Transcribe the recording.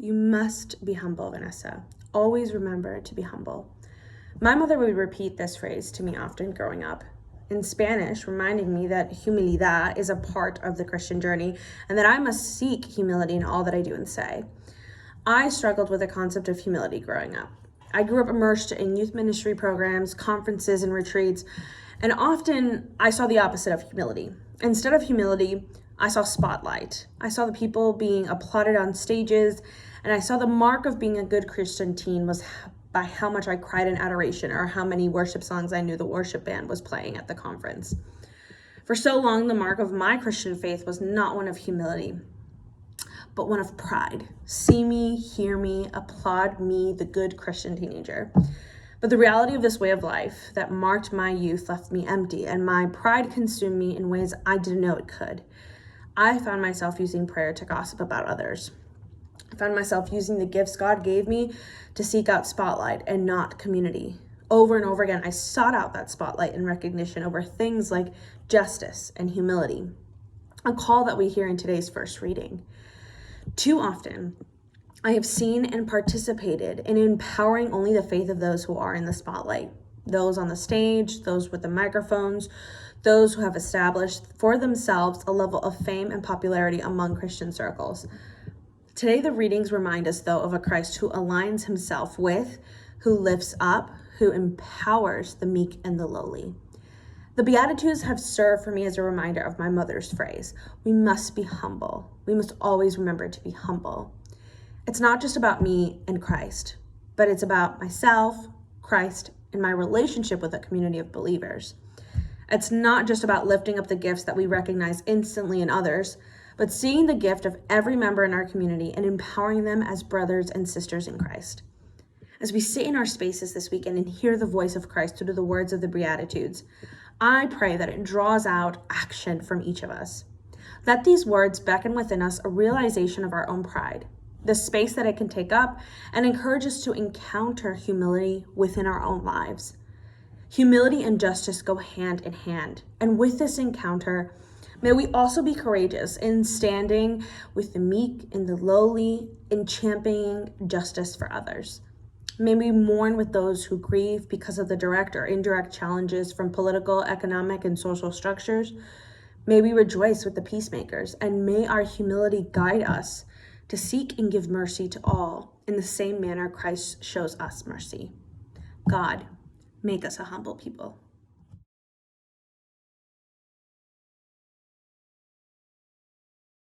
You must be humble, Vanessa. Always remember to be humble. My mother would repeat this phrase to me often growing up in Spanish, reminding me that humildad is a part of the Christian journey and that I must seek humility in all that I do and say. I struggled with the concept of humility growing up. I grew up immersed in youth ministry programs, conferences, and retreats, and often I saw the opposite of humility. Instead of humility, I saw spotlight. I saw the people being applauded on stages, and I saw the mark of being a good Christian teen was by how much I cried in adoration or how many worship songs I knew the worship band was playing at the conference. For so long, the mark of my Christian faith was not one of humility, but one of pride. See me, hear me, applaud me, the good Christian teenager. But the reality of this way of life that marked my youth left me empty, and my pride consumed me in ways I didn't know it could. I found myself using prayer to gossip about others. I found myself using the gifts God gave me to seek out spotlight and not community. Over and over again, I sought out that spotlight and recognition over things like justice and humility, a call that we hear in today's first reading. Too often, I have seen and participated in empowering only the faith of those who are in the spotlight, those on the stage, those with the microphones, those who have established for themselves a level of fame and popularity among Christian circles. Today, the readings remind us, though, of a Christ who aligns himself with, who lifts up, who empowers the meek and the lowly. The Beatitudes have served for me as a reminder of my mother's phrase, we must be humble. We must always remember to be humble. It's not just about me and Christ, but it's about myself, Christ, and my relationship with a community of believers. It's not just about lifting up the gifts that we recognize instantly in others, but seeing the gift of every member in our community and empowering them as brothers and sisters in Christ. As we sit in our spaces this weekend and hear the voice of Christ through the words of the Beatitudes, I pray that it draws out action from each of us. Let these words beckon within us a realization of our own pride, the space that it can take up, and encourage us to encounter humility within our own lives. Humility and justice go hand in hand, and with this encounter, may we also be courageous in standing with the meek and the lowly, in championing justice for others. May we mourn with those who grieve because of the direct or indirect challenges from political, economic, and social structures. May we rejoice with the peacemakers, and may our humility guide us to seek and give mercy to all in the same manner Christ shows us mercy. God, make us a humble people.